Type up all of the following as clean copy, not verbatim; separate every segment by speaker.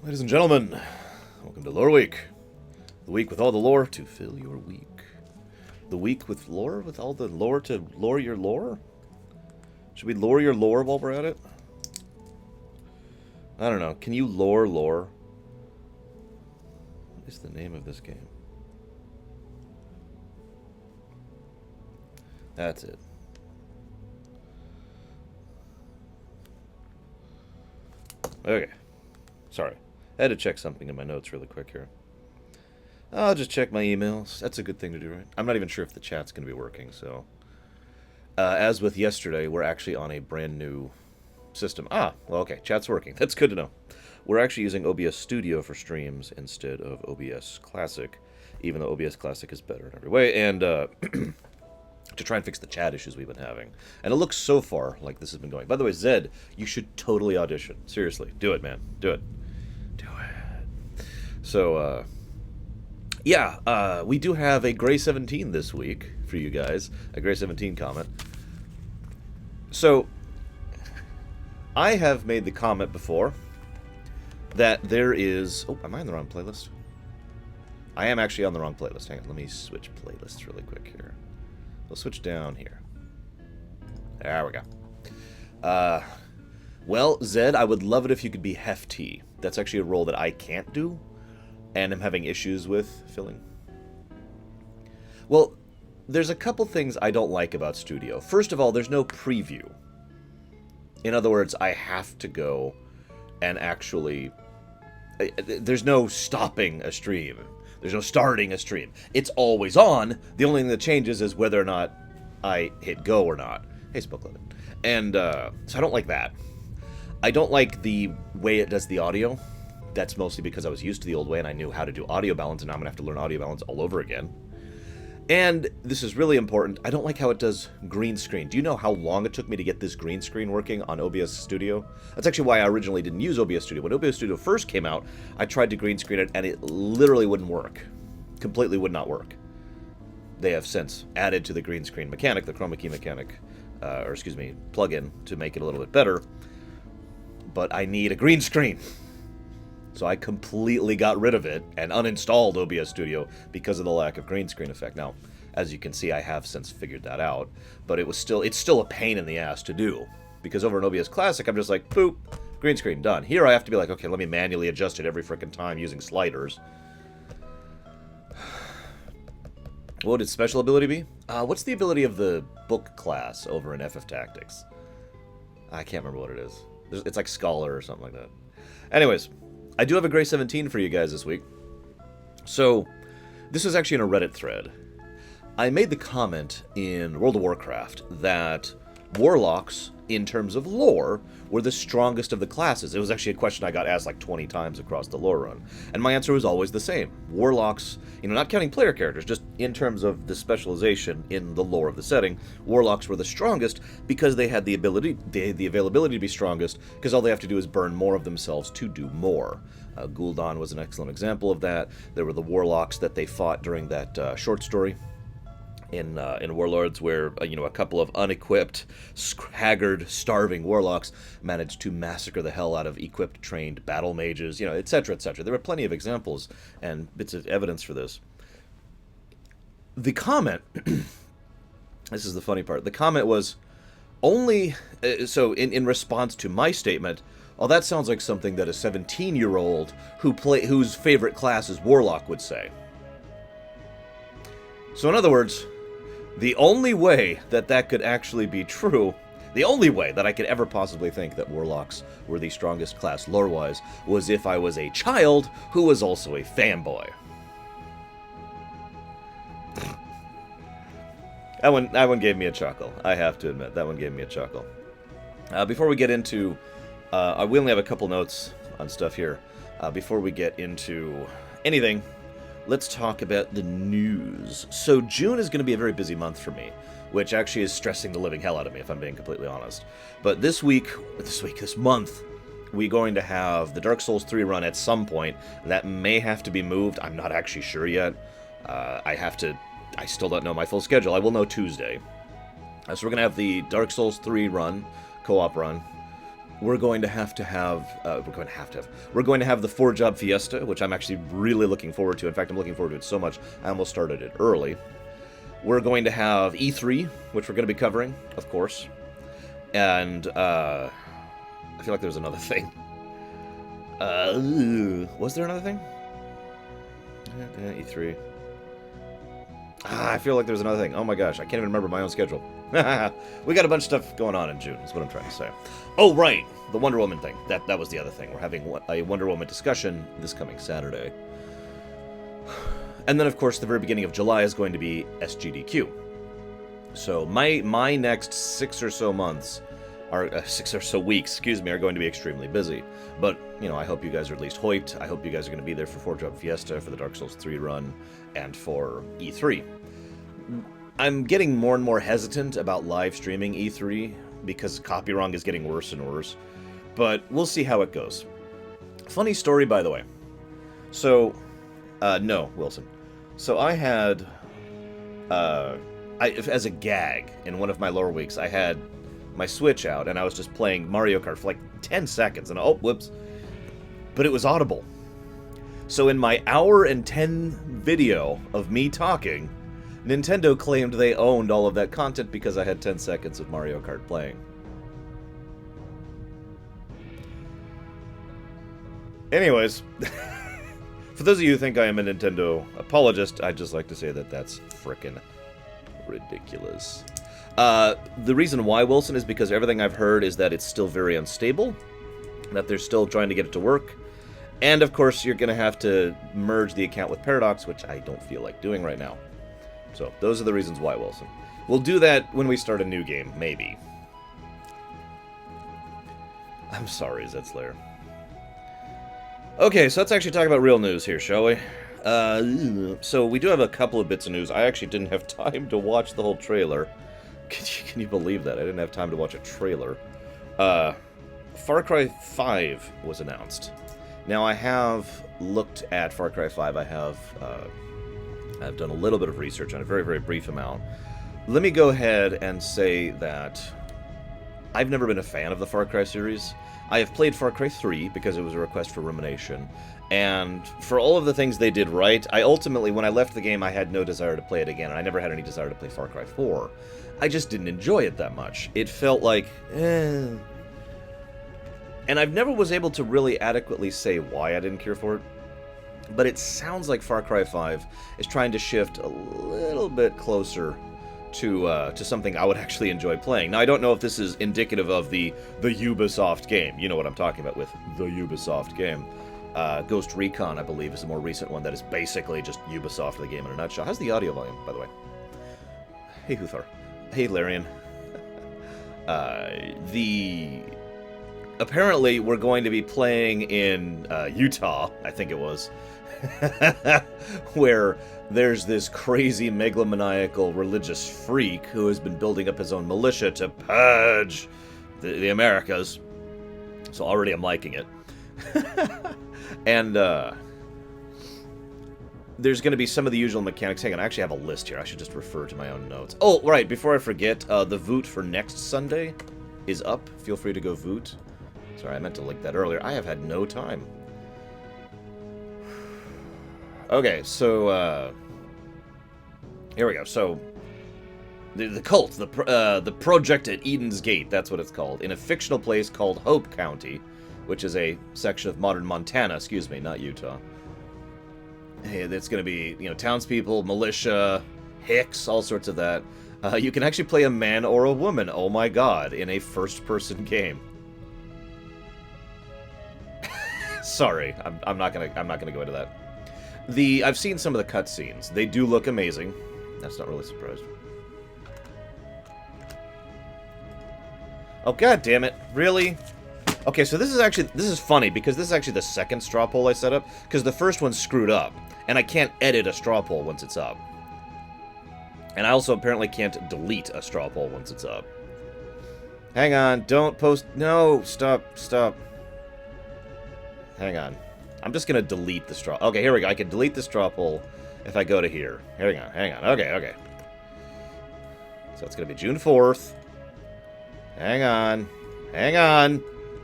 Speaker 1: Ladies and gentlemen, welcome to Loreweek. The week with all the lore to fill your week. The week with lore? With all the lore to lore your lore? Should we lore your lore while we're at it? I don't know. Can you lore? What is the name of this game? That's it. Okay. Sorry. I had to check something in my notes really quick here. I'll just check my emails. That's a good thing to do, right? I'm not even sure if the chat's going to be working, so... as with yesterday, we're actually on a brand new system. Well, okay. Chat's working. That's good to know. We're actually using OBS Studio for streams instead of OBS Classic, even though OBS Classic is better in every way, and to try and fix the chat issues we've been having. And it looks so far like this has been going. By the way, Zed, you should totally audition. Seriously. Do it, man. Do it. Do it. So, we do have a Gray 17 this week for you guys. A Gray 17 comment. So, I have made the comment before that there is... Oh, am I on the wrong playlist? I am actually on the wrong playlist. Hang on, let me switch playlists really quick here. We'll switch down here. There we go. Well, Zed, I would love it if you could be Hefty. That's actually a role that I can't do, and I'm having issues with filling. Well, there's a couple things I don't like about Studio. First of all, there's no preview. In other words, I have to go and actually... There's no stopping a stream. There's no starting a stream. It's always on. The only thing that changes is whether or not I hit go or not. Hey, Spookleven. And so I don't like that. I don't like the way it does the audio. That's mostly because I was used to the old way and I knew how to do audio balance, and now I'm going to have to learn audio balance all over again. And this is really important. I don't like how it does green screen. Do you know how long it took me to get this green screen working on OBS Studio? That's actually why I originally didn't use OBS Studio. When OBS Studio first came out, I tried to green screen it, and it literally wouldn't work. Completely would not work. They have since added to the green screen mechanic, the chroma key mechanic, plugin, to make it a little bit better. But I need a green screen. So I completely got rid of it and uninstalled OBS Studio because of the lack of green screen effect. Now, as you can see, I have since figured that out, but it's still a pain in the ass to do, because over in OBS Classic, I'm just like, boop, green screen, done. Here I have to be like, okay, let me manually adjust it every frickin' time using sliders. What would its special ability be? What's the ability of the book class over in FF Tactics? I can't remember what it is. It's like Scholar or something like that. Anyways, I do have a Gray 17 for you guys this week. So, this is actually in a Reddit thread. I made the comment in World of Warcraft that Warlocks, in terms of lore, were the strongest of the classes. It was actually a question I got asked like 20 times across the lore run. And my answer was always the same. Warlocks, not counting player characters, just in terms of the specialization in the lore of the setting, Warlocks were the strongest because they had the availability to be strongest, because all they have to do is burn more of themselves to do more. Gul'dan was an excellent example of that. There were the Warlocks that they fought during that short story in Warlords, where a couple of unequipped, haggard, starving warlocks managed to massacre the hell out of equipped, trained battle mages, etc., etc. There were plenty of examples and bits of evidence for this. The comment, this is the funny part, the comment was only, so in response to my statement, oh, that sounds like something that a 17-year-old whose favorite class is Warlock would say. So in other words, the only way that could actually be true, the only way that I could ever possibly think that Warlocks were the strongest class lore-wise, was if I was a child who was also a fanboy. That one gave me a chuckle, I have to admit. That one gave me a chuckle. Before we get into... we only have a couple notes on stuff here. Before we get into anything... Let's talk about the news. So June is going to be a very busy month for me, which actually is stressing the living hell out of me, if I'm being completely honest. But this month, we're going to have the Dark Souls 3 run at some point. That may have to be moved. I'm not actually sure yet. I still don't know my full schedule. I will know Tuesday. So we're going to have the Dark Souls 3 run, co-op run, we're going to have we're going to have the 4-job fiesta, which I'm actually really looking forward to. In fact, I'm looking forward to it so much I almost started it early. We're going to have E3, which we're going to be covering, of course. And I feel like there was another thing. Was there another thing? E3. I feel like there was another thing. Oh my gosh, I can't even remember my own schedule. We got a bunch of stuff going on in June, is what I'm trying to say. Oh, right, the Wonder Woman thing. That was the other thing. We're having a Wonder Woman discussion this coming Saturday. And then, of course, the very beginning of July is going to be SGDQ. So my next 6 or so months, or 6 or so weeks, excuse me, are going to be extremely busy. But, you know, I hope you guys are at least hyped. I hope you guys are going to be there for 4-job fiesta, for the Dark Souls 3 run, and for E3. I'm getting more and more hesitant about live streaming E3 because copywrong is getting worse and worse. But we'll see how it goes. Funny story, by the way. So, no, Wilson. So I had, as a gag in one of my Loreweeks, I had my Switch out and I was just playing Mario Kart for like 10 seconds and oh, whoops. But it was audible. So in my hour and 10 video of me talking, Nintendo claimed they owned all of that content because I had 10 seconds of Mario Kart playing. Anyways, for those of you who think I am a Nintendo apologist, I'd just like to say that that's frickin' ridiculous. The reason why, Wilson, is because everything I've heard is that it's still very unstable, that they're still trying to get it to work, and of course you're going to have to merge the account with Paradox, which I don't feel like doing right now. So those are the reasons why, Wilson. We'll do that when we start a new game, maybe. I'm sorry, Zedslayer. Okay, so let's actually talk about real news here, shall we? So we do have a couple of bits of news. I actually didn't have time to watch the whole trailer. Can you believe that? I didn't have time to watch a trailer. Far Cry 5 was announced. Now, I have looked at Far Cry 5. I've done a little bit of research on a very, very brief amount. Let me go ahead and say that I've never been a fan of the Far Cry series. I have played Far Cry 3 because it was a request for rumination, and for all of the things they did right, I ultimately, when I left the game, I had no desire to play it again, and I never had any desire to play Far Cry 4. I just didn't enjoy it that much. It felt like, And I've never was able to really adequately say why I didn't care for it, but it sounds like Far Cry 5 is trying to shift a little bit closer to something I would actually enjoy playing. Now, I don't know if this is indicative of the Ubisoft game. You know what I'm talking about with the Ubisoft game. Ghost Recon, I believe, is the more recent one that is basically just Ubisoft the game in a nutshell. How's the audio volume, by the way? Hey, Huthar. Hey, Larian. Apparently, we're going to be playing in Utah, I think it was, where there's this crazy megalomaniacal religious freak who has been building up his own militia to purge the Americas. So already I'm liking it. And there's going to be some of the usual mechanics. Hang on, I actually have a list here. I should just refer to my own notes. Oh, right, before I forget, the voot for next Sunday is up. Feel free to go voot. Sorry, I meant to link that earlier. I have had no time. Okay, so, here we go. So, the cult, the project at Eden's Gate, that's what it's called, in a fictional place called Hope County, which is a section of modern Montana, excuse me, not Utah. Hey, it's going to be, you know, townspeople, militia, hicks, all sorts of that. You can actually play a man or a woman, oh my god, in a first-person game. Sorry, I'm not gonna go into that. I've seen some of the cutscenes. They do look amazing. That's not really surprised. Oh, god damn it. Really? Okay, so this is funny, because this is actually the second straw poll I set up, because the first one's screwed up, and I can't edit a straw poll once it's up. And I also apparently can't delete a straw poll once it's up. Hang on, don't post... No, stop. Hang on. I'm just gonna delete the straw... Okay, here we go. I can delete the straw poll if I go to here. Hang on. Okay. So it's gonna be June 4th. Hang on.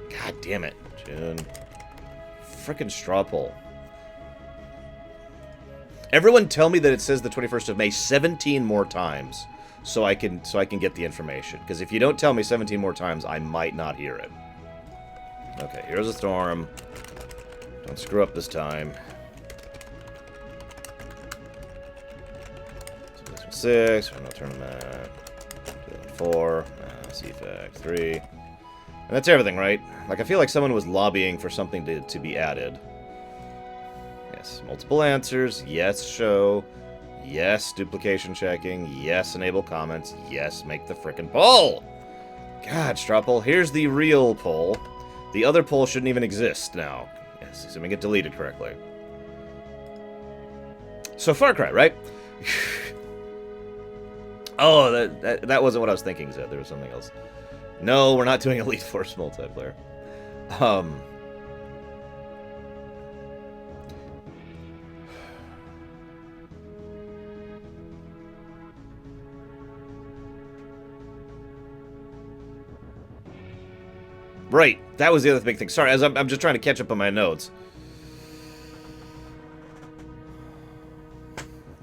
Speaker 1: God damn it, June. Frickin' straw poll. Everyone tell me that it says the 21st of May 17 more times so I can get the information. Because if you don't tell me 17 more times, I might not hear it. Okay, here's a storm. Don't screw up this time. 6, no tournament. 4, Mass Effect 3. And that's everything, right? Like, I feel like someone was lobbying for something to be added. Yes, multiple answers. Yes, show. Yes, duplication checking. Yes, enable comments. Yes, make the frickin' poll! God, straw poll. Here's the real poll. The other poll shouldn't even exist now. Yes, assuming it deleted correctly. So, Far Cry, right? Oh, that wasn't what I was thinking, Zed. There was something else. No, we're not doing Elite Force multiplayer. Right, that was the other big thing. Sorry, as I'm just trying to catch up on my notes.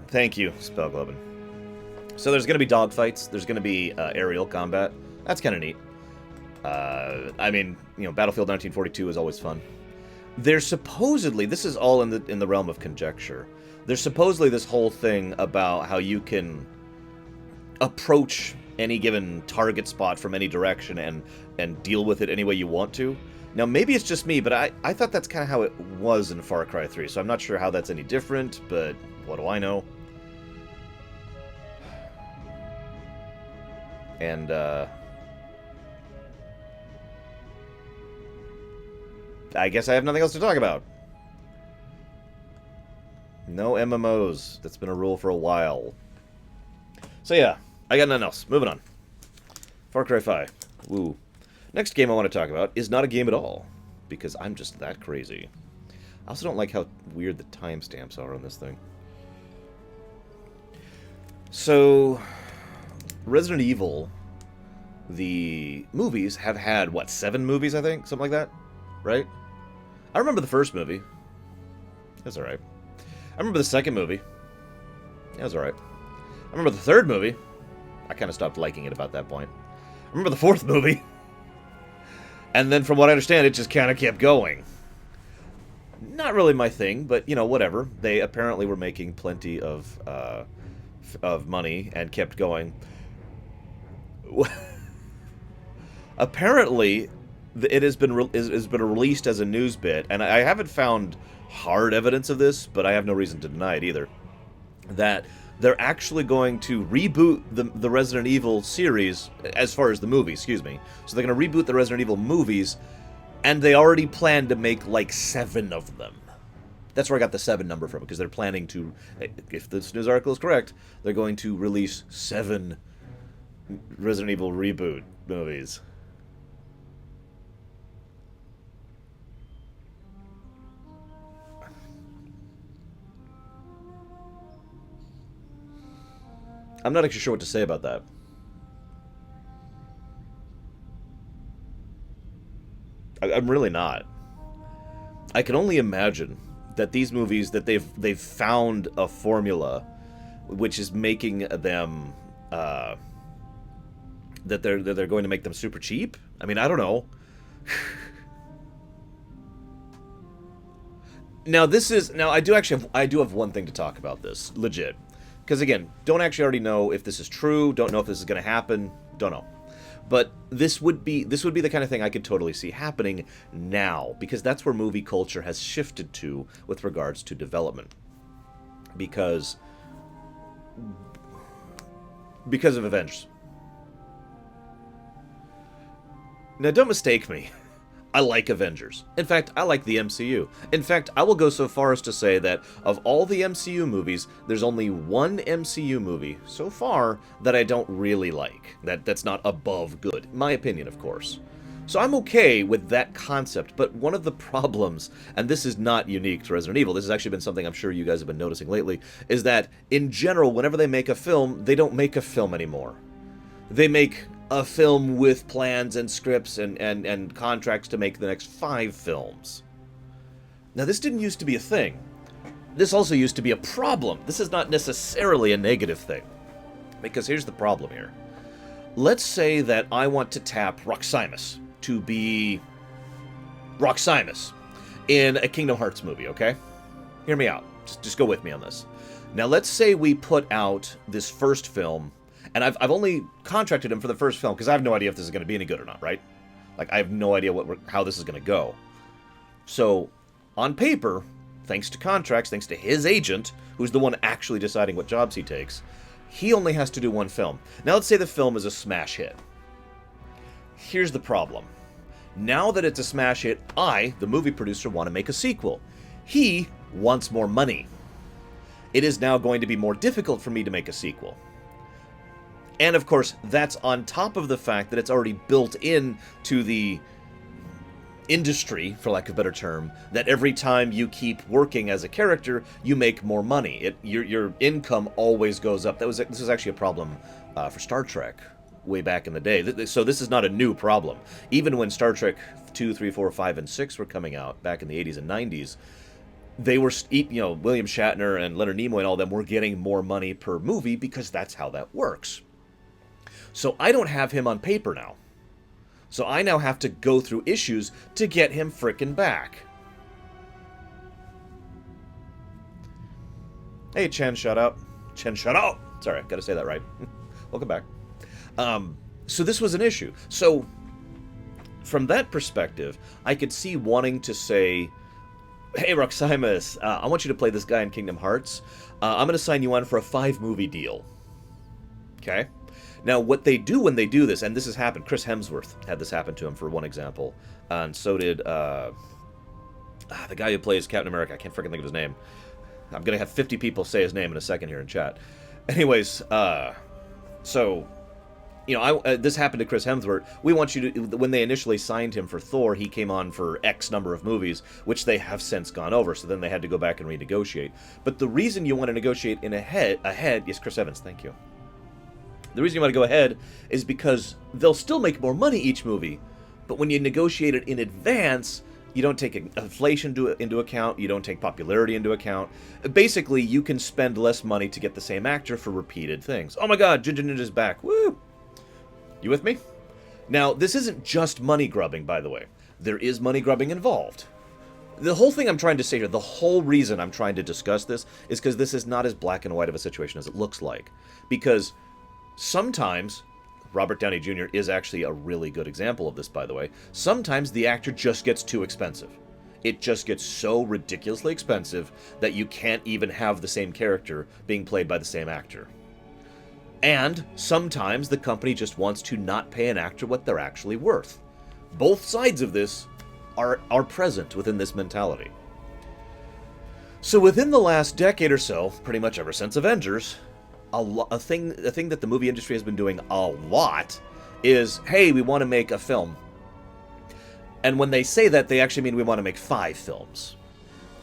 Speaker 1: Thank you, Spellgloben. So there's going to be dogfights. There's going to be aerial combat. That's kind of neat. I mean, you know, Battlefield 1942 is always fun. There's supposedly, this is all in the realm of conjecture. There's supposedly this whole thing about how you can approach any given target spot from any direction and deal with it any way you want to. Now, maybe it's just me, but I thought that's kind of how it was in Far Cry 3, so I'm not sure how that's any different, but what do I know? And, I guess I have nothing else to talk about. No MMOs. That's been a rule for a while. So yeah, I got nothing else. Moving on. Far Cry 5. Woo. Next game I want to talk about is not a game at all, because I'm just that crazy. I also don't like how weird the timestamps are on this thing. So, Resident Evil, the movies have had, what, 7 movies, I think? Something like that? Right? I remember the first movie. That's alright. I remember the second movie. That was alright. I remember the third movie. I kind of stopped liking it about that point. I remember the fourth movie. And then, from what I understand, it just kind of kept going. Not really my thing, but, you know, whatever. They apparently were making plenty of money and kept going. Apparently, it has been released as a news bit, and I haven't found hard evidence of this, but I have no reason to deny it either, that they're actually going to reboot the Resident Evil series, as far as the movie, excuse me. So they're going to reboot the Resident Evil movies, and they already plan to make, like, 7 of them. That's where I got the 7 number from, because they're planning to, if this news article is correct, they're going to release 7 Resident Evil reboot movies. I'm not actually sure what to say about that. I'm really not. I can only imagine that these movies, that they've found a formula which is making them that they're going to make them super cheap. I mean, I don't know. Now I do have one thing to talk about this, legit. Because, again, don't actually already know if this is true, don't know if this is going to happen, don't know. But this would be the kind of thing I could totally see happening now, because that's where movie culture has shifted to with regards to development. Because of Avengers. Now, don't mistake me. I like Avengers. In fact, I like the MCU. In fact, I will go so far as to say that of all the MCU movies, there's only one MCU movie so far that I don't really like. That's not above good. My opinion, of course. So I'm okay with that concept, but one of the problems, and this is not unique to Resident Evil, this has actually been something I'm sure you guys have been noticing lately, is that, in general, whenever they make a film, they don't make a film anymore. They make a film with plans and scripts and contracts to make the next 5 films. Now, this didn't used to be a thing. This also used to be a problem. This is not necessarily a negative thing. Because here's the problem here. Let's say that I want to tap Roxymus to be Roxymus in a Kingdom Hearts movie, okay? Hear me out. Just go with me on this. Now, let's say we put out this first film, and I've only contracted him for the first film because I have no idea if this is going to be any good or not, right? Like, I have no idea how this is going to go. So, on paper, thanks to contracts, thanks to his agent, who's the one actually deciding what jobs he takes, he only has to do 1 film. Now, let's say the film is a smash hit. Here's the problem. Now that it's a smash hit, I, the movie producer, want to make a sequel. He wants more money. It is now going to be more difficult for me to make a sequel. And of course, that's on top of the fact that it's already built in to the industry, for lack of a better term, that every time you keep working as a character, you make more money. Your income always goes up. This was actually a problem for Star Trek way back in the day. So this is not a new problem. Even when Star Trek 2, 3, 4, 5, and 6 were coming out back in the 80s and 90s, they were, William Shatner and Leonard Nimoy and all them were getting more money per movie because that's how that works. So I don't have him on paper now. So I now have to go through issues to get him frickin' back. Hey, Chen, shut up. Chen, shut up! Sorry, gotta say that right. Welcome back. So this was an issue. So, from that perspective, I could see wanting to say, hey, Roxymus, I want you to play this guy in Kingdom Hearts. I'm going to sign you on for a 5-movie deal. Okay? Now, what they do when they do this, and this has happened, Chris Hemsworth had this happen to him for one example, and so did the guy who plays Captain America. I can't freaking think of his name. I'm going to have 50 people say his name in a second here in chat. Anyways, so... this happened to Chris Hemsworth. We want you to, when they initially signed him for Thor, he came on for X number of movies, which they have since gone over, so then they had to go back and renegotiate. But the reason you want to negotiate ahead, yes, Chris Evans, thank you. The reason you want to go ahead is because they'll still make more money each movie, but when you negotiate it in advance, you don't take inflation into account, you don't take popularity into account. Basically, you can spend less money to get the same actor for repeated things. Oh my god, Ginger Ninja's back, woo! You with me? Now, this isn't just money grubbing, by the way. There is money grubbing involved. The whole thing I'm trying to say here, the whole reason I'm trying to discuss this, is because this is not as black and white of a situation as it looks like. Because sometimes, Robert Downey Jr. is actually a really good example of this, by the way, sometimes the actor just gets too expensive. It just gets so ridiculously expensive that you can't even have the same character being played by the same actor. And sometimes the company just wants to not pay an actor what they're actually worth. Both sides of this are present within this mentality. So within the last decade or so, pretty much ever since Avengers, a thing that the movie industry has been doing a lot is, hey, we want to make a film. And when they say that, they actually mean we want to make 5 films.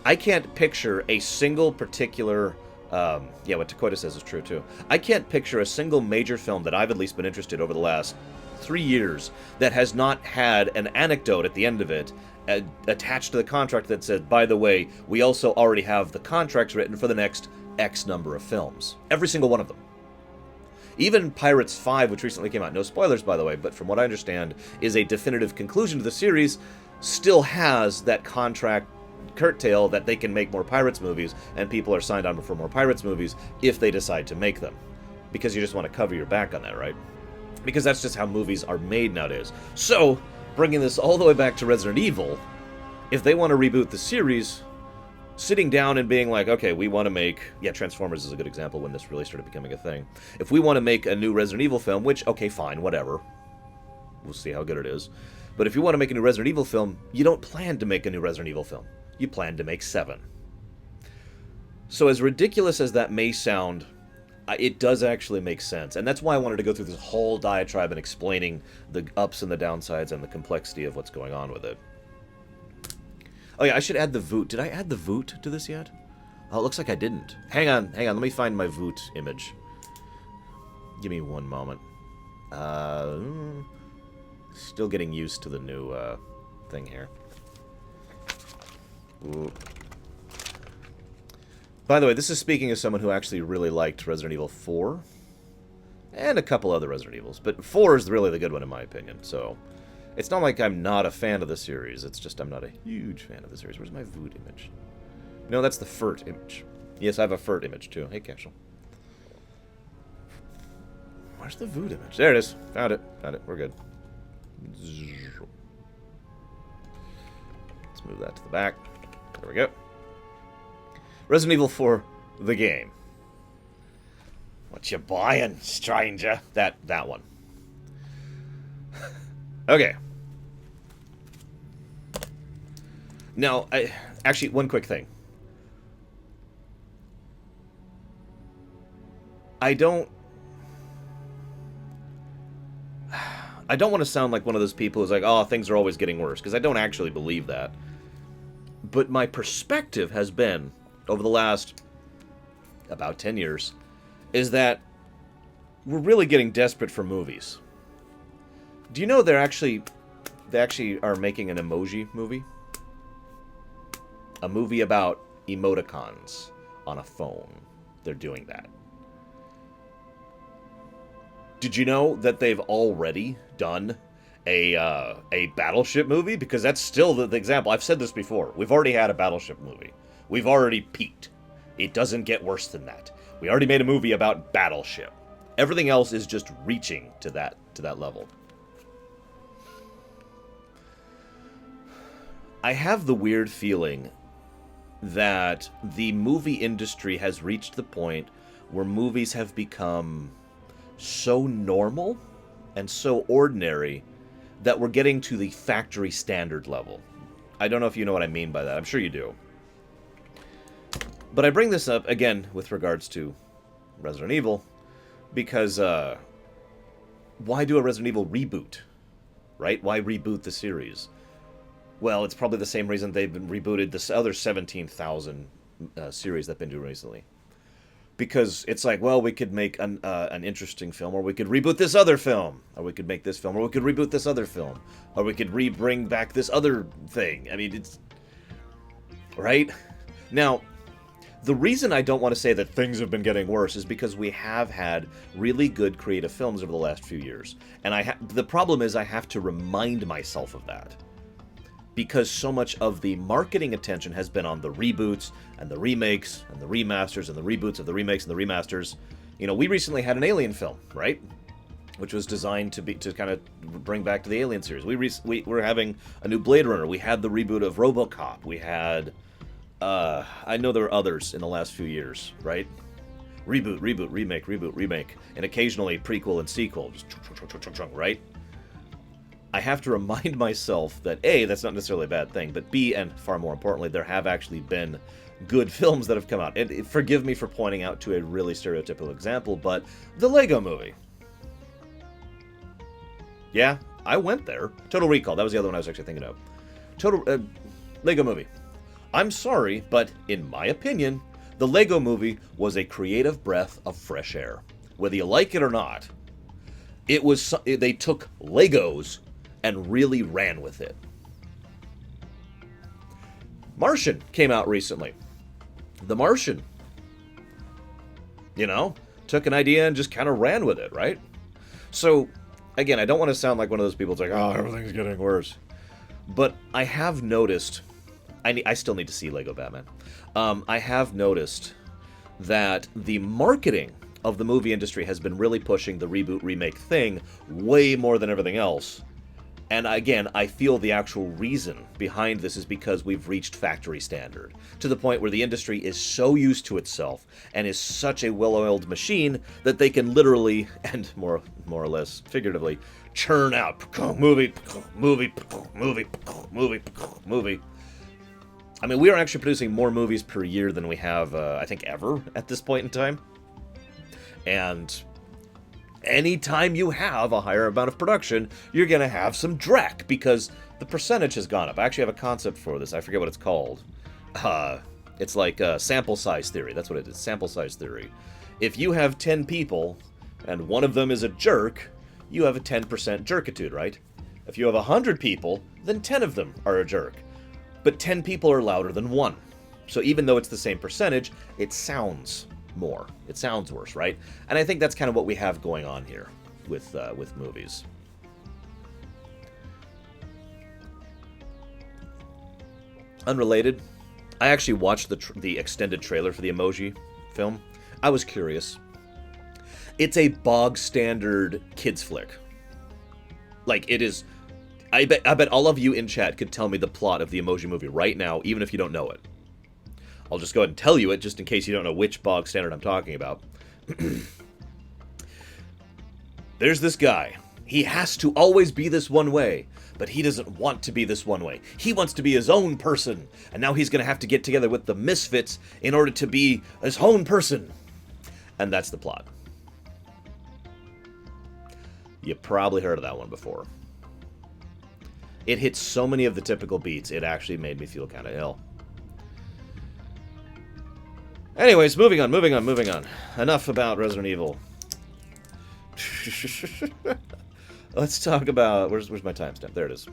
Speaker 1: I can't picture a single particular... yeah, what Takoida says is true, too. I can't picture a single major film that I've at least been interested over the last 3 years that has not had an anecdote at the end of it attached to the contract that said, by the way, we also already have the contracts written for the next X number of films. Every single one of them. Even Pirates 5, which recently came out, no spoilers, by the way, but from what I understand, is a definitive conclusion to the series, still has that contract curtail that they can make more Pirates movies, and people are signed on for more Pirates movies if they decide to make them. Because you just want to cover your back on that, right? Because that's just how movies are made nowadays. So, bringing this all the way back to Resident Evil, if they want to reboot the series, sitting down and being like, okay, we want to make... Yeah, Transformers is a good example when this really started becoming a thing. If we want to make a new Resident Evil film, which, okay, fine, whatever. We'll see how good it is. But if you want to make a new Resident Evil film, you don't plan to make a new Resident Evil film. You plan to make 7. So as ridiculous as that may sound, it does actually make sense. And that's why I wanted to go through this whole diatribe and explaining the ups and the downsides and the complexity of what's going on with it. Oh yeah, I should add the Voot. Did I add the Voot to this yet? Oh, it looks like I didn't. Hang on, let me find my Voot image. Give me one moment. Still getting used to the new thing here. Ooh. By the way, this is speaking as someone who actually really liked Resident Evil 4. And a couple other Resident Evils. But 4 is really the good one in my opinion. So, it's not like I'm not a fan of the series. It's just I'm not a huge fan of the series. Where's my Vood image? No, that's the Furt image. Yes, I have a Furt image too. Hey, Cashel. Where's the Vood image? There it is. Found it. Found it. We're good. Let's move that to the back. There we go. Resident Evil 4, the game. What you buying, stranger? That one. Okay. Now, actually, one quick thing. I don't want to sound like one of those people who's like, oh, things are always getting worse, because I don't actually believe that. But my perspective has been, over the last about 10 years, is that we're really getting desperate for movies. Do you know they actually are making an emoji movie? A movie about emoticons on a phone. They're doing that. Did you know that they've already done a Battleship movie? Because that's still the example. I've said this before. We've already had a Battleship movie. We've already peaked. It doesn't get worse than that. We already made a movie about Battleship. Everything else is just reaching to that level. I have the weird feeling that the movie industry has reached the point where movies have become so normal and so ordinary that we're getting to the factory standard level. I don't know if you know what I mean by that. I'm sure you do. But I bring this up, again, with regards to Resident Evil, because why do a Resident Evil reboot? Right? Why reboot the series? Well, it's probably the same reason they've been rebooted this other 17,000 series that have been doing recently. Because it's like, well, we could make an interesting film, or we could reboot this other film, or we could make this film, or we could reboot this other film, or we could bring back this other thing. I mean, it's... Right? Now, the reason I don't want to say that things have been getting worse is because we have had really good creative films over the last few years. And the problem is I have to remind myself of that. Because so much of the marketing attention has been on the reboots and the remakes and the remasters and the reboots of the remakes and the remasters. You know, we recently had an Alien film, right? Which was designed to kind of bring back to the Alien series. We're having a new Blade Runner. We had the reboot of RoboCop. We had, I know there were others in the last few years, right? Reboot, remake, and occasionally prequel and sequel, just right? I have to remind myself that A, that's not necessarily a bad thing, but B, and far more importantly, there have actually been good films that have come out. And forgive me for pointing out to a really stereotypical example, but the Lego Movie. Yeah, I went there. Total Recall, that was the other one I was actually thinking of. Lego Movie. I'm sorry, but in my opinion, the Lego Movie was a creative breath of fresh air. Whether you like it or not, they took Legos and really ran with it. Martian came out recently. The Martian. You know, took an idea and just kind of ran with it, right? So, again, I don't want to sound like one of those people that's like, oh, everything's getting worse. But I have noticed, I still need to see Lego Batman. I have noticed that the marketing of the movie industry has been really pushing the reboot remake thing way more than everything else. And again, I feel the actual reason behind this is because we've reached factory standard, to the point where the industry is so used to itself and is such a well-oiled machine that they can literally, and more or less figuratively, churn out movie. I mean, we are actually producing more movies per year than we have, I think, ever at this point in time. And anytime you have a higher amount of production, you're going to have some dreck, because the percentage has gone up. I actually have a concept for this. I forget what it's called. It's like sample size theory. That's what it is, sample size theory. If you have 10 people, and one of them is a jerk, you have a 10% jerkitude, right? If you have 100 people, then 10 of them are a jerk. But 10 people are louder than 1. So even though it's the same percentage, it sounds more. It sounds worse, right? And I think that's kind of what we have going on here with movies. Unrelated, I actually watched the extended trailer for the Emoji film. I was curious. It's a bog standard kids flick. Like, it is. I bet all of you in chat could tell me the plot of the Emoji Movie right now, even if you don't know it. I'll just go ahead and tell you it, just in case you don't know which bog standard I'm talking about. There's this guy. He has to always be this one way, but he doesn't want to be this one way. He wants to be his own person, and now he's going to have to get together with the misfits in order to be his own person. And that's the plot. You probably heard of that one before. It hits so many of the typical beats, it actually made me feel kind of ill. Anyways, moving on. Enough about Resident Evil. Let's talk about... Where's my timestamp? There it is.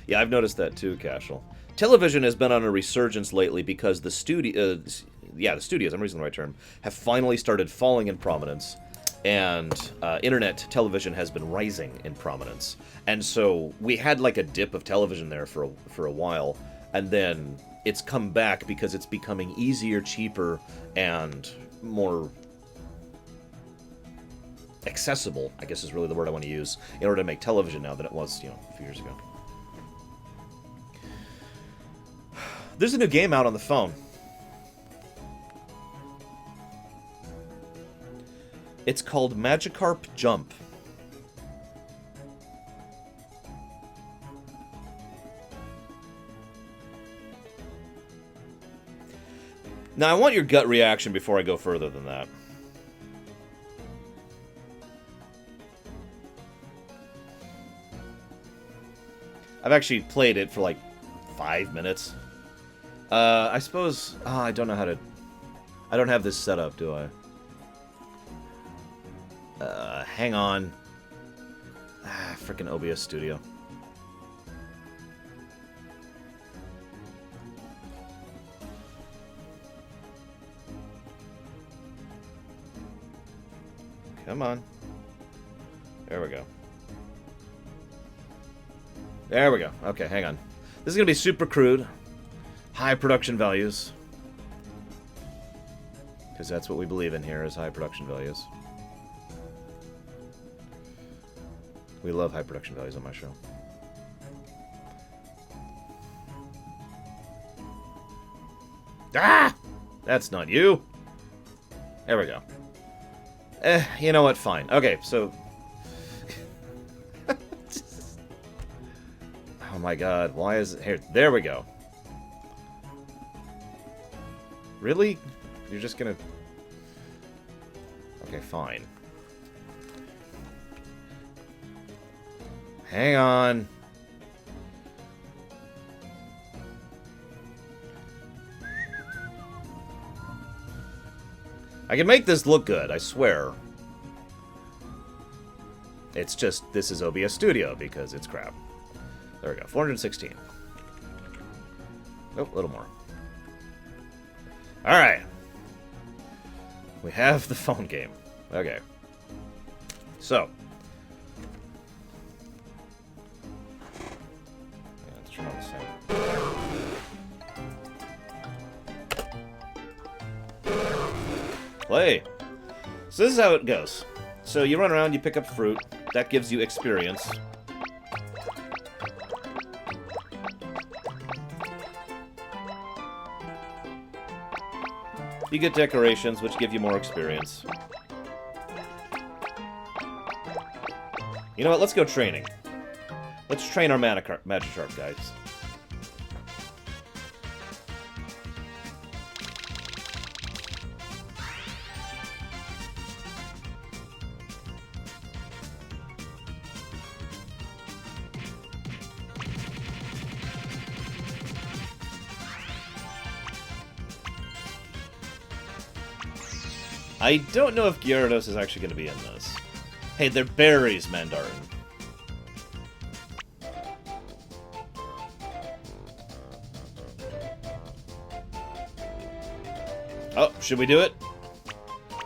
Speaker 1: Yeah, I've noticed that too, Cashel. Television has been on a resurgence lately because the studios, I'm using the right term, have finally started falling in prominence, and internet television has been rising in prominence. And so we had like a dip of television there for a while, and then it's come back because it's becoming easier, cheaper, and more accessible, I guess is really the word I want to use, in order to make television now than it was, a few years ago. There's a new game out on the phone. It's called Magikarp Jump. Now, I want your gut reaction before I go further than that. I've actually played it for like 5 minutes. I suppose... I don't know how to... I don't have this set up, do I? Hang on. Frickin' OBS Studio. Come on. There we go. There we go. Okay, hang on. This is going to be super crude. High production values. Because that's what we believe in here, is high production values. We love high production values on my show. Ah! That's not you. There we go. You know what? Fine. Okay, so... Oh my god, why is it... Here, there we go. Really? You're just gonna... Okay, fine. Hang on. I can make this look good, I swear. It's just, this is OBS Studio, because it's crap. There we go, 416. Nope, a little more. Alright. We have the phone game. Okay. So. Yeah, let's turn on the sound. Play! So this is how it goes. So you run around, you pick up fruit. That gives you experience. You get decorations, which give you more experience. You know what? Let's go training. Let's train our Magikarp guys. I don't know if Gyarados is actually going to be in this. Hey, they're berries, Mandarin. Oh, should we do it?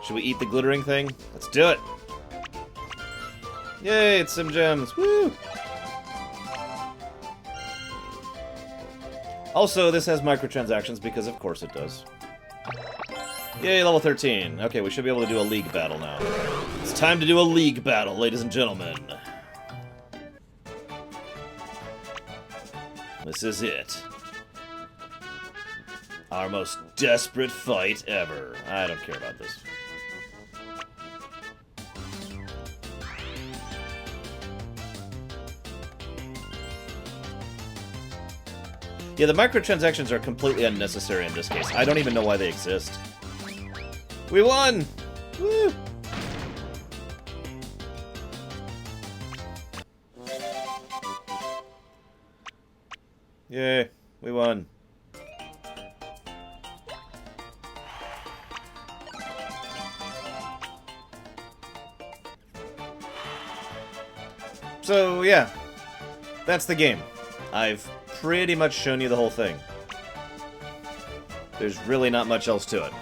Speaker 1: Should we eat the glittering thing? Let's do it! Yay, it's some gems. Woo! Also, this has microtransactions because of course it does. Yay, level 13. Okay, we should be able to do a league battle now. It's time to do a league battle, ladies and gentlemen. This is it. Our most desperate fight ever. I don't care about this. Yeah, the microtransactions are completely unnecessary in this case. I don't even know why they exist. We won! Woo! Yay, we won. So, yeah. That's the game. I've pretty much shown you the whole thing. There's really not much else to it.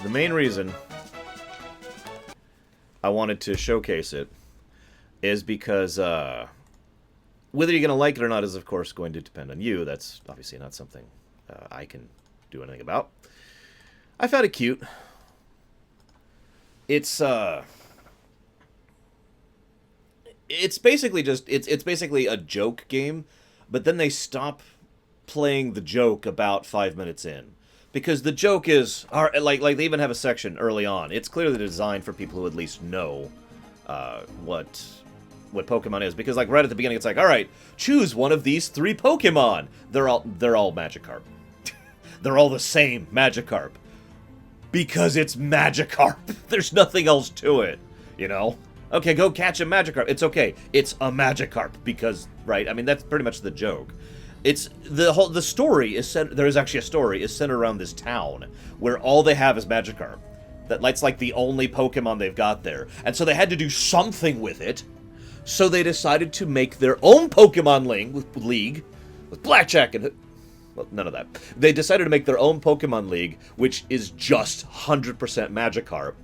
Speaker 1: The main reason I wanted to showcase it is because whether you're going to like it or not is, of course, going to depend on you. That's obviously not something I can do anything about. I found it cute. It's basically just it's basically a joke game, but then they stop playing the joke about 5 minutes in, because the joke is like they even have a section early on. It's clearly designed for people who at least know what Pokemon is, because like right at the beginning it's like, all right, choose one of these 3 Pokemon. They're all Magikarp. They're all the same Magikarp, because it's Magikarp. There's nothing else to it, you know. Okay, go catch a Magikarp. It's okay. It's a Magikarp because, right? I mean, that's pretty much the joke. It's the story is centered. There is actually a story is centered around this town where all they have is Magikarp. That's like the only Pokemon they've got there, and so they had to do something with it. So they decided to make their own Pokemon league with Blackjack and well, none of that. They decided to make their own Pokemon league, which is just 100% Magikarp.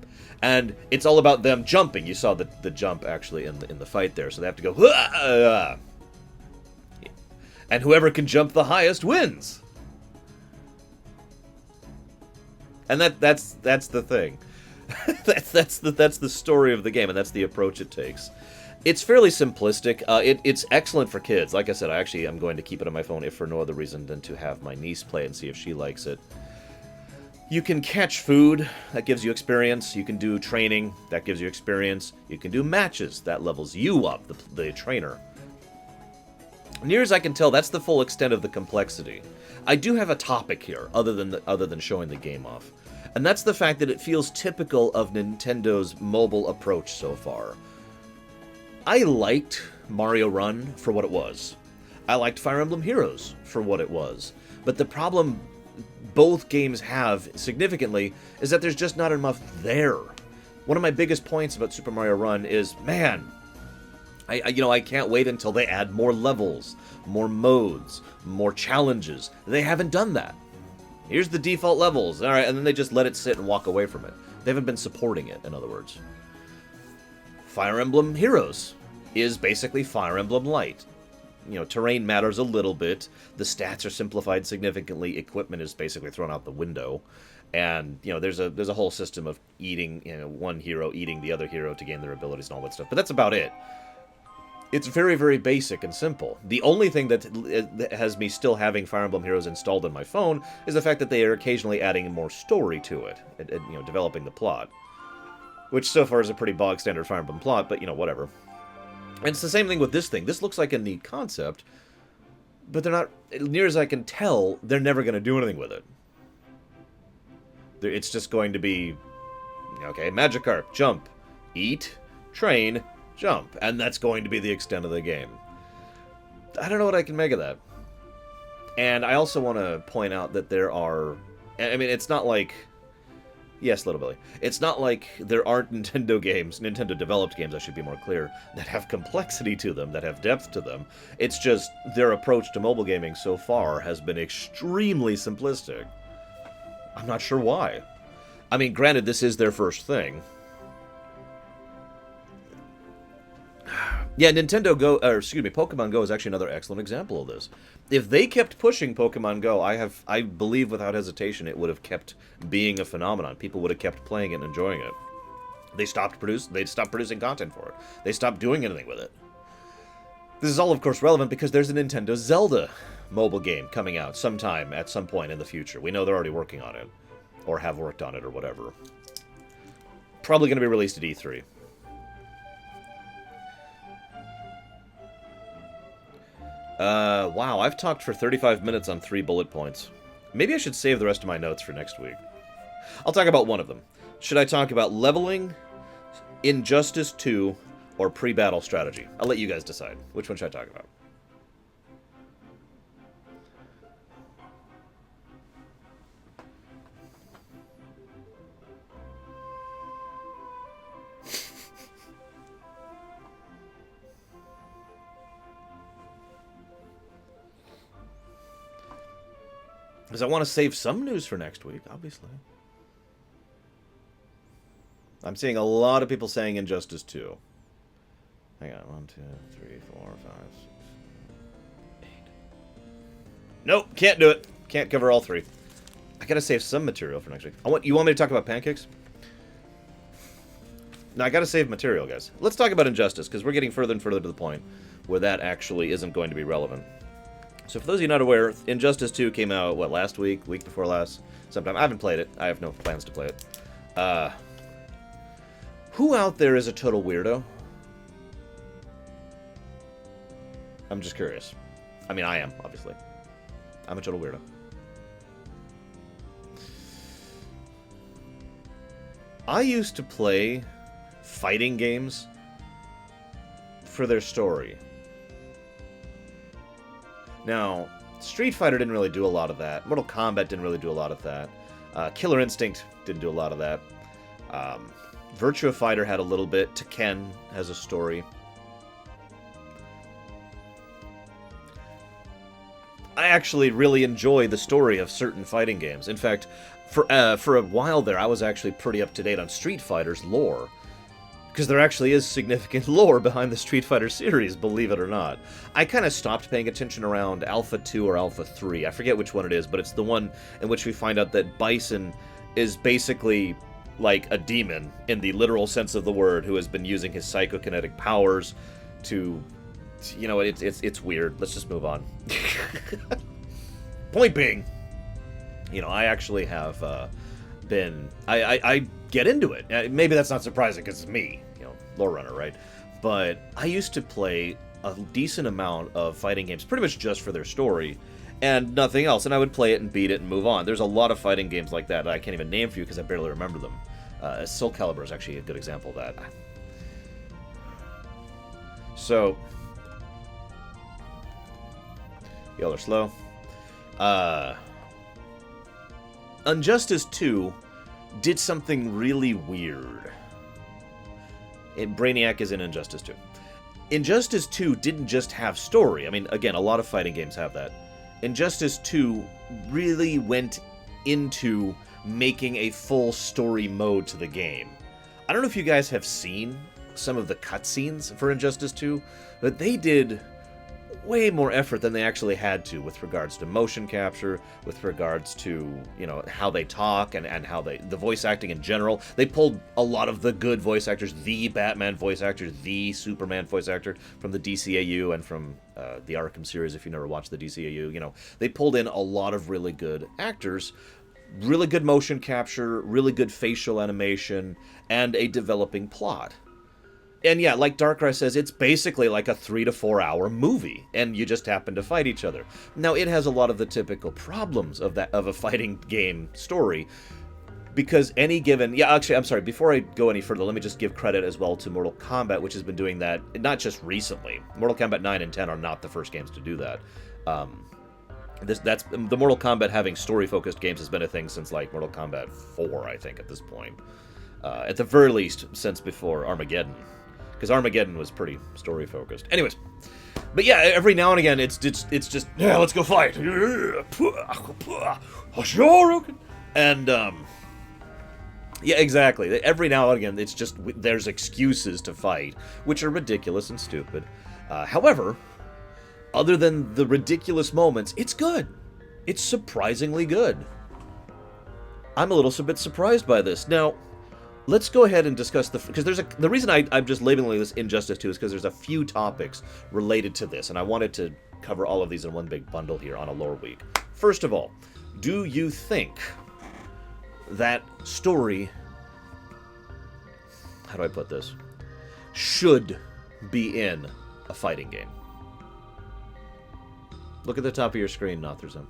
Speaker 1: And it's all about them jumping. You saw the jump actually in the fight there. So they have to go, Hua! And whoever can jump the highest wins. And that's the thing. that's the story of the game, and that's the approach it takes. It's fairly simplistic. It's excellent for kids. Like I said, I actually am going to keep it on my phone if for no other reason than to have my niece play and see if she likes it. You can catch food, that gives you experience. You can do training, that gives you experience. You can do matches, that levels you up, the trainer. Near as I can tell, that's the full extent of the complexity. I do have a topic here, other than showing the game off. And that's the fact that it feels typical of Nintendo's mobile approach so far. I liked Mario Run for what it was. I liked Fire Emblem Heroes for what it was. But the problem both games have significantly is that there's just not enough there. One of my biggest points about Super Mario Run is, man, I can't wait until they add more levels, more modes, more challenges. They haven't done that. Here's the default levels, all right, and then they just let it sit and walk away from it. They haven't been supporting it, in other words. Fire Emblem Heroes is basically Fire Emblem Light. You know, terrain matters a little bit. The stats are simplified significantly. Equipment is basically thrown out the window. And, you know, there's a whole system of eating, you know, one hero eating the other hero to gain their abilities and all that stuff. But that's about it. It's very, very basic and simple. The only thing that has me still having Fire Emblem Heroes installed on my phone is the fact that they are occasionally adding more story to it. And, you know, developing the plot. Which so far is a pretty bog standard Fire Emblem plot, but, you know, whatever. And it's the same thing with this thing. This looks like a neat concept, but they're not, near as I can tell, they're never going to do anything with it. It's just going to be, okay, Magikarp, jump, eat, train, jump, and that's going to be the extent of the game. I don't know what I can make of that. And I also want to point out that there are, I mean, it's not like Yes, Little Billy. It's not like there aren't Nintendo games, Nintendo developed games, I should be more clear, that have complexity to them, that have depth to them. It's just their approach to mobile gaming so far has been extremely simplistic. I'm not sure why. I mean, granted, this is their first thing. Yeah, Pokemon Go is actually another excellent example of this. If they kept pushing Pokemon Go, I believe without hesitation it would have kept being a phenomenon. People would have kept playing it and enjoying it. They stopped producing content for it. They stopped doing anything with it. This is all, of course, relevant because there's a Nintendo Zelda mobile game coming out sometime at some point in the future. We know they're already working on it, or have worked on it, or whatever. Probably going to be released at E3. Wow, I've talked for 35 minutes on 3 bullet points. Maybe I should save the rest of my notes for next week. I'll talk about one of them. Should I talk about leveling, Injustice 2, or pre-battle strategy? I'll let you guys decide. Which one should I talk about? Because I want to save some news for next week, obviously. I'm seeing a lot of people saying Injustice 2. Hang on. 1, 2, 3, 4, 5, 6, 7, 8. Nope, can't do it. Can't cover all 3. I gotta save some material for next week. You want me to talk about pancakes? No, I gotta save material, guys. Let's talk about Injustice, because we're getting further and further to the point where that actually isn't going to be relevant. So for those of you not aware, Injustice 2 came out, what, last week? Week before last? Sometime. I haven't played it. I have no plans to play it. Who out there is a total weirdo? I'm just curious. I mean, I am, obviously. I'm a total weirdo. I used to play fighting games for their story. Now, Street Fighter didn't really do a lot of that. Mortal Kombat didn't really do a lot of that. Killer Instinct didn't do a lot of that. Virtua Fighter had a little bit. Tekken has a story. I actually really enjoy the story of certain fighting games. In fact, for a while there, I was actually pretty up to date on Street Fighter's lore. Because there actually is significant lore behind the Street Fighter series, believe it or not. I kind of stopped paying attention around Alpha 2 or Alpha 3. I forget which one it is, but it's the one in which we find out that Bison is basically like a demon, in the literal sense of the word, who has been using his psychokinetic powers to... You know, it's weird. Let's just move on. Point being, you know, I actually have been... I get into it. Maybe that's not surprising because it's me, you know, lore runner, right? But I used to play a decent amount of fighting games, pretty much just for their story, and nothing else. And I would play it and beat it and move on. There's a lot of fighting games like that I can't even name for you because I barely remember them. Soul Calibur is actually a good example of that. So, y'all are slow. Injustice 2 did something really weird. Brainiac is in Injustice 2. Injustice 2 didn't just have story. I mean, again, a lot of fighting games have that. Injustice 2 really went into making a full story mode to the game. I don't know if you guys have seen some of the cutscenes for Injustice 2, but they did way more effort than they actually had to with regards to motion capture, with regards to, you know, how they talk and how the voice acting in general. They pulled a lot of the good voice actors, the Batman voice actor, the Superman voice actor from the DCAU and from the Arkham series, if you never watched the DCAU. You know, they pulled in a lot of really good actors, really good motion capture, really good facial animation, and a developing plot. And yeah, like Darkrai says, it's basically like a 3 to 4 hour movie, and you just happen to fight each other. Now, it has a lot of the typical problems of a fighting game story, because any given... Yeah, actually, I'm sorry, before I go any further, let me just give credit as well to Mortal Kombat, which has been doing that, not just recently. Mortal Kombat 9 and 10 are not the first games to do that. That's the Mortal Kombat having story-focused games has been a thing since like Mortal Kombat 4, I think, at this point. At the very least, since before Armageddon, because Armageddon was pretty story-focused. Anyways, but yeah, every now and again, it's just yeah, let's go fight, and yeah, exactly. Every now and again, it's just there's excuses to fight, which are ridiculous and stupid. However, other than the ridiculous moments, it's good. It's surprisingly good. I'm a little bit surprised by this. Now, let's go ahead and discuss because the reason I'm just labeling this Injustice 2 is because there's a few topics related to this, and I wanted to cover all of these in one big bundle here on a Loreweek. First of all, do you think that story, how do I put this, should be in a fighting game? Look at the top of your screen, Notherzone.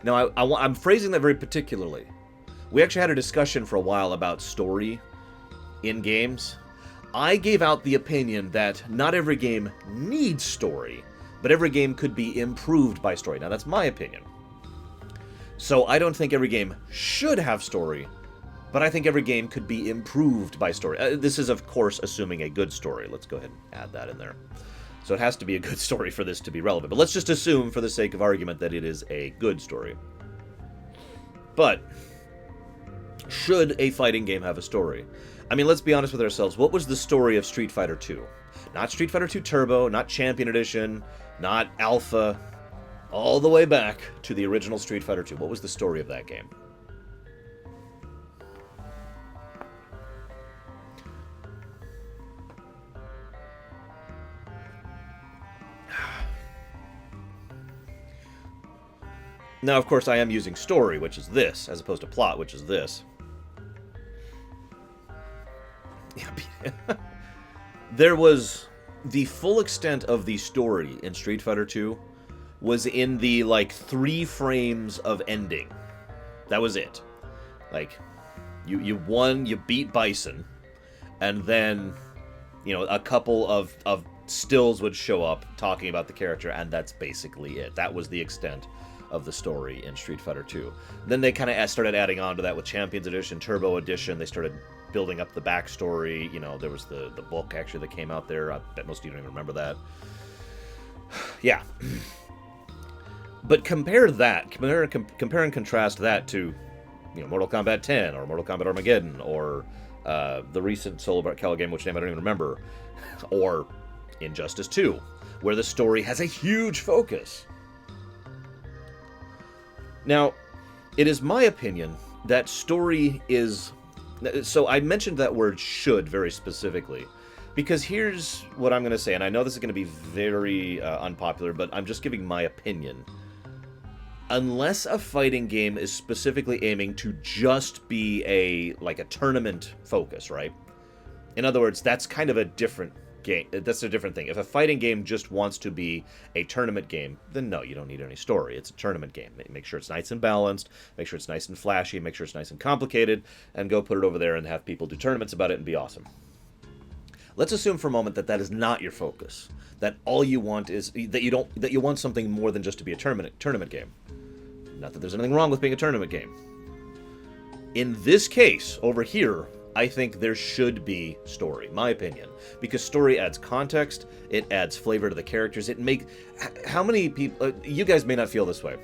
Speaker 1: Now, I'm phrasing that very particularly. We actually had a discussion for a while about story in games. I gave out the opinion that not every game needs story, but every game could be improved by story. Now, that's my opinion. So I don't think every game should have story, but I think every game could be improved by story. This is, of course, assuming a good story. Let's go ahead and add that in there. So it has to be a good story for this to be relevant. But let's just assume, for the sake of argument, that it is a good story. But should a fighting game have a story? I mean, let's be honest with ourselves. What was the story of Street Fighter 2? Not Street Fighter 2 Turbo, not Champion Edition, not Alpha, all the way back to the original Street Fighter 2. What was the story of that game? Now, of course, I am using story, which is this, as opposed to plot, which is this. There was the full extent of the story in Street Fighter 2 was in the, like, 3 frames of ending. That was it. Like, you won, you beat Bison, and then, you know, a couple of stills would show up talking about the character, and that's basically it. That was the extent of the story in Street Fighter 2. Then they kind of started adding on to that with Champions Edition, Turbo Edition. They started building up the backstory. You know, there was the book, actually, that came out there. I bet most of you don't even remember that. Yeah. But compare and contrast that to, you know, Mortal Kombat 10 or Mortal Kombat Armageddon or the recent solo battle game, which name I don't even remember, or Injustice 2, where the story has a huge focus. Now, it is my opinion that story is... So I mentioned that word should very specifically, because here's what I'm going to say, and I know this is going to be very unpopular, but I'm just giving my opinion. Unless a fighting game is specifically aiming to just be a tournament focus, right? In other words, that's kind of a different game. That's a different thing. If a fighting game just wants to be a tournament game, then no, you don't need any story. It's a tournament game. Make sure it's nice and balanced, make sure it's nice and flashy, make sure it's nice and complicated, and go put it over there and have people do tournaments about it and be awesome. Let's assume for a moment that that is not your focus. That all you want is that you want something more than just to be a tournament game. Not that there's anything wrong with being a tournament game. In this case, over here, I think there should be story, my opinion, because story adds context, it adds flavor to the characters. How many people? You guys may not feel this way,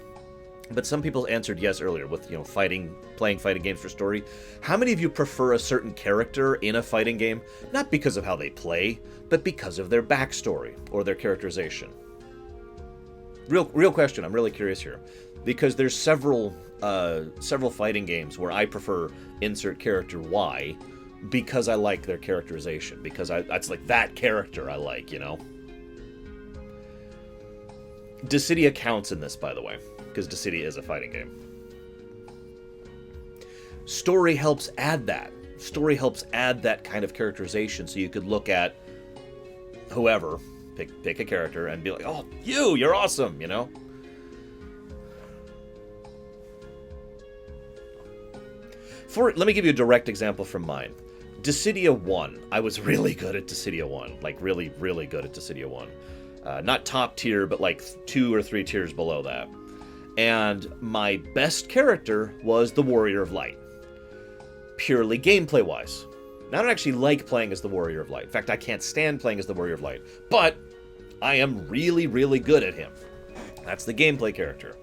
Speaker 1: but some people answered yes earlier with, you know, playing fighting games for story. How many of you prefer a certain character in a fighting game, not because of how they play, but because of their backstory or their characterization? Real question. I'm really curious here, because there's several fighting games where I prefer insert character Y because I like their characterization, because that's like that character I like, you know. Dissidia counts in this, by the way, because Dissidia is a fighting game. Story helps add that. Story helps add that kind of characterization, so you could look at whoever, pick a character, and be like, oh, you're awesome, you know? Let me give you a direct example from mine. Dissidia 1. I was really good at Dissidia 1. Like, really, really good at Dissidia 1. Not top tier, but like 2 or 3 tiers below that. And my best character was the Warrior of Light. Purely gameplay-wise. Now, I don't actually like playing as the Warrior of Light. In fact, I can't stand playing as the Warrior of Light. But I am really, really good at him. That's the gameplay character.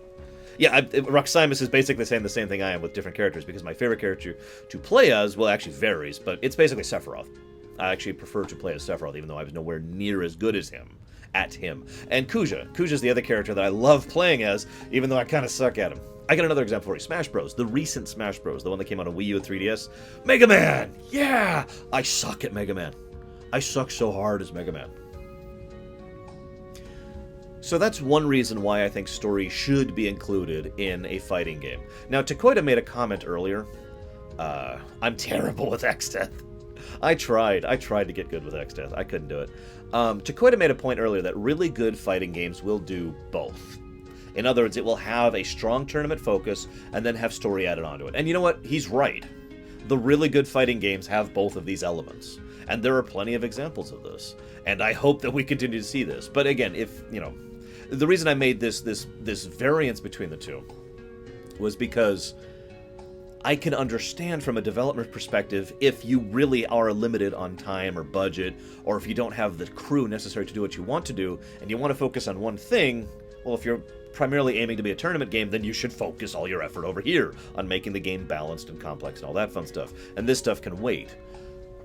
Speaker 1: Yeah, Roxymus is basically saying the same thing I am with different characters, because my favorite character to play as, well, actually varies, but it's basically Sephiroth. I actually prefer to play as Sephiroth, even though I was nowhere near as good as him. At him. And Kuja. Kuja's the other character that I love playing as, even though I kind of suck at him. I got another example for you. Smash Bros. The recent Smash Bros. The one that came out on Wii U and 3DS. Mega Man! Yeah! I suck at Mega Man. I suck so hard as Mega Man. So that's one reason why I think story should be included in a fighting game. Now, Takoida made a comment earlier. I'm terrible with X-Death. I tried to get good with X-Death. I couldn't do it. Takoida made a point earlier that really good fighting games will do both. In other words, it will have a strong tournament focus and then have story added onto it. And you know what? He's right. The really good fighting games have both of these elements. And there are plenty of examples of this. And I hope that we continue to see this. But again, if, you know, the reason I made this variance between the two was because I can understand from a development perspective if you really are limited on time or budget, or if you don't have the crew necessary to do what you want to do, and you want to focus on one thing. Well, if you're primarily aiming to be a tournament game, then you should focus all your effort over here on making the game balanced and complex and all that fun stuff. And this stuff can wait.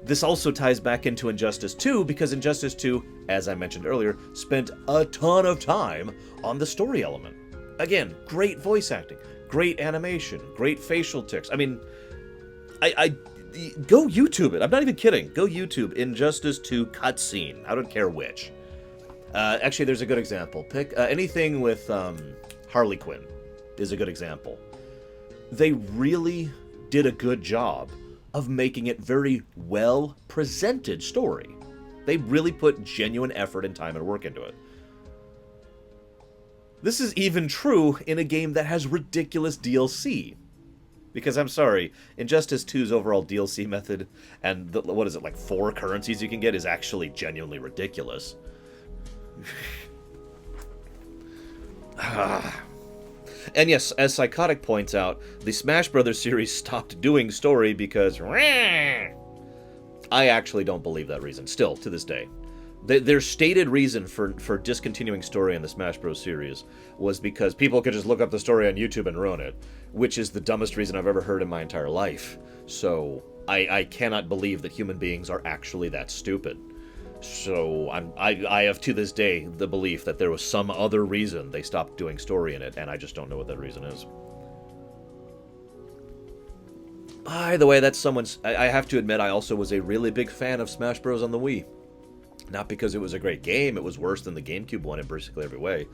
Speaker 1: This also ties back into Injustice 2, because Injustice 2, as I mentioned earlier, spent a ton of time on the story element. Again, great voice acting. Great animation, great facial tics. I mean, I go YouTube it. I'm not even kidding. Go YouTube Injustice 2 cutscene. I don't care which. Actually, there's a good example. Pick anything with Harley Quinn is a good example. They really did a good job of making it very well presented story. They really put genuine effort and time and work into it. This is even true in a game that has ridiculous DLC. Because, I'm sorry, Injustice 2's overall DLC method, and what is it, like 4 currencies you can get, is actually genuinely ridiculous. And yes, as Psychotic points out, the Smash Brothers series stopped doing story because... I actually don't believe that reason, still, to this day. Their stated reason for discontinuing story in the Smash Bros. Series was because people could just look up the story on YouTube and ruin it, which is the dumbest reason I've ever heard in my entire life. So I cannot believe that human beings are actually that stupid. So I have to this day the belief that there was some other reason they stopped doing story in it, and I just don't know what that reason is. By the way, that's someone's... I have to admit, I also was a really big fan of Smash Bros. On the Wii. Not because it was a great game, it was worse than the GameCube one in basically every way.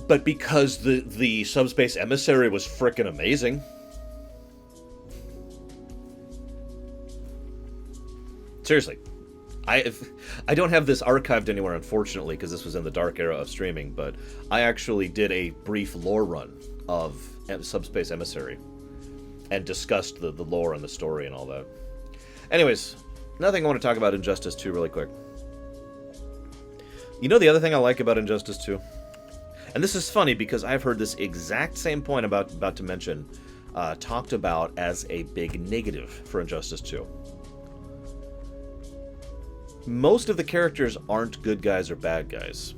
Speaker 1: But because the Subspace Emissary was frickin' amazing. Seriously. I don't have this archived anywhere, unfortunately, because this was in the dark era of streaming, but I actually did a brief lore run of Subspace Emissary and discussed the lore and the story and all that. Anyways, another thing I want to talk about Injustice 2 really quick. You know the other thing I like about Injustice 2? And this is funny because I've heard this exact same point about to mention talked about as a big negative for Injustice 2. Most of the characters aren't good guys or bad guys.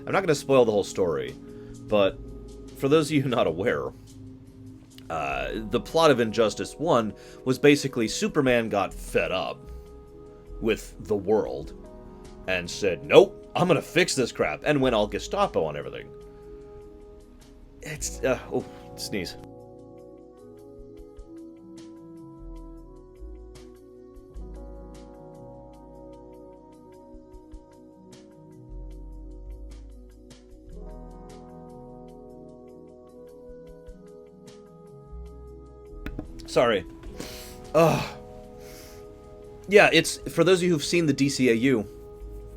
Speaker 1: I'm not going to spoil the whole story, but for those of you not aware, the plot of Injustice 1 was basically Superman got fed up with the world and said, nope, I'm going to fix this crap, and went all Gestapo on everything. It's... sneeze. Sorry. Yeah, it's, for those of you who've seen the DCAU,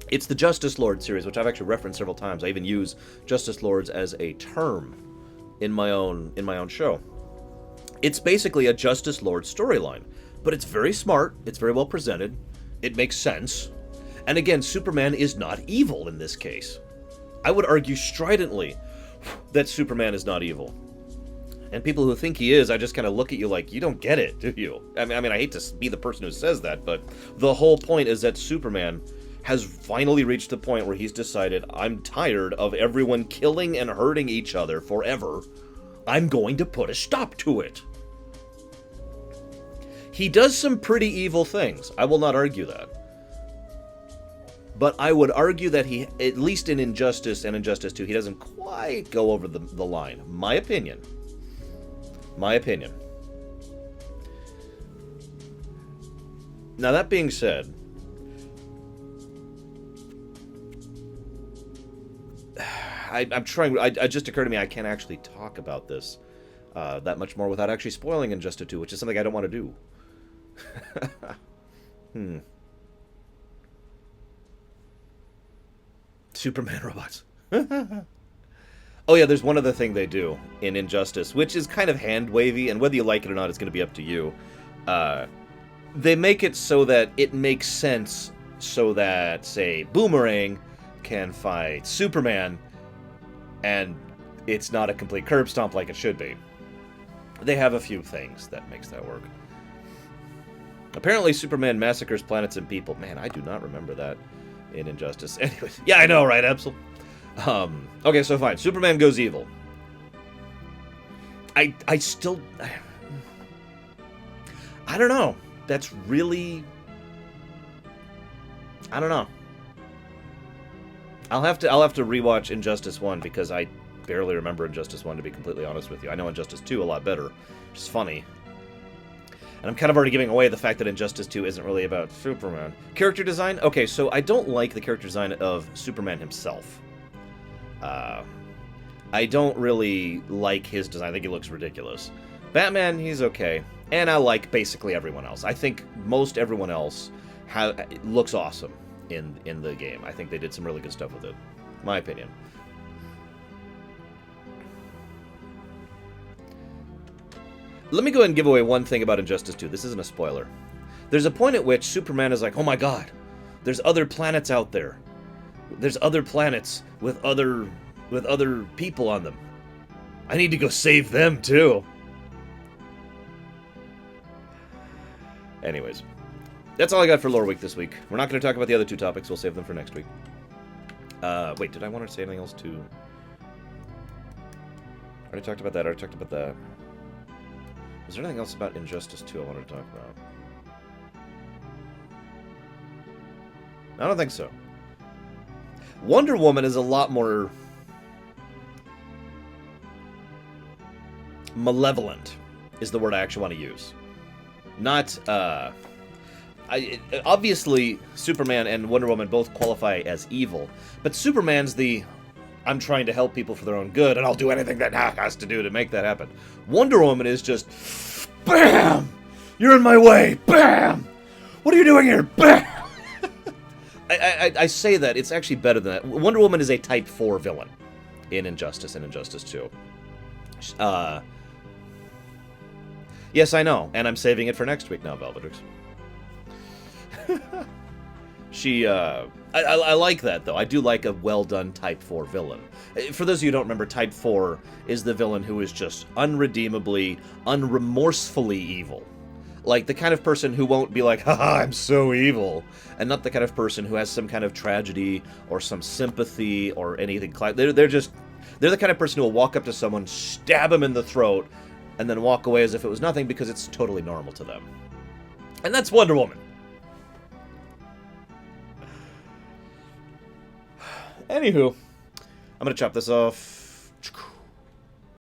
Speaker 1: it's the Justice Lord series, which I've actually referenced several times. I even use Justice Lords as a term in my own show. It's basically a Justice Lord storyline, but it's very smart, it's very well presented, it makes sense, and again, Superman is not evil in this case. I would argue stridently that Superman is not evil. And people who think he is, I just kind of look at you like, you don't get it, do you? I mean, I hate to be the person who says that, but the whole point is that Superman has finally reached the point where he's decided, I'm tired of everyone killing and hurting each other forever. I'm going to put a stop to it. He does some pretty evil things. I will not argue that. But I would argue that he, at least in Injustice and Injustice 2, he doesn't quite go over the line. My opinion. My opinion. Now, that being said, I'm trying. It just occurred to me I can't actually talk about this that much more without actually spoiling Injustice 2, which is something I don't want to do. Superman robots. Oh yeah, there's one other thing they do in Injustice, which is kind of hand-wavy, and whether you like it or not is going to be up to you. They make it so that it makes sense so that, say, Boomerang can fight Superman, and it's not a complete curb stomp like it should be. They have a few things that makes that work. Apparently Superman massacres planets and people. Man, I do not remember that in Injustice. Anyways, yeah, I know, right, Absol? Okay, so fine. Superman goes evil. I still... I don't know. That's really... I don't know. I'll have to rewatch Injustice 1 because I barely remember Injustice 1, to be completely honest with you. I know Injustice 2 a lot better, which is funny. And I'm kind of already giving away the fact that Injustice 2 isn't really about Superman. Character design? Okay, so I don't like the character design of Superman himself. I don't really like his design. I think he looks ridiculous. Batman, he's okay. And I like basically everyone else. I think most everyone else looks awesome in the game. I think they did some really good stuff with it. My opinion. Let me go ahead and give away one thing about Injustice 2. This isn't a spoiler. There's a point at which Superman is like, oh my god, there's other planets out there. There's other planets with other people on them. I need to go save them too. Anyways, that's all I got for Loreweek this week. We're not going to talk about the other two topics. We'll save them for next week. Wait, did I want to say anything else too? I already talked about that. Is there anything else about Injustice 2 I wanted to talk about? I don't think so. Wonder Woman is a lot more malevolent, is the word I actually want to use. Not, obviously, Superman and Wonder Woman both qualify as evil, but Superman's the, I'm trying to help people for their own good, and I'll do anything that has to do to make that happen. Wonder Woman is just, BAM! You're in my way! BAM! What are you doing here? BAM! I say that, it's actually better than that. Wonder Woman is a Type 4 villain in Injustice and Injustice 2. Yes, I know, and I'm saving it for next week now, Velvetrix. I like that, though. I do like a well-done Type 4 villain. For those of you who don't remember, Type 4 is the villain who is just unredeemably, unremorsefully evil. Like, the kind of person who won't be like, haha, I'm so evil, and not the kind of person who has some kind of tragedy or some sympathy or anything. They're the kind of person who will walk up to someone, stab him in the throat, and then walk away as if it was nothing because it's totally normal to them. And that's Wonder Woman. Anywho, I'm going to chop this off.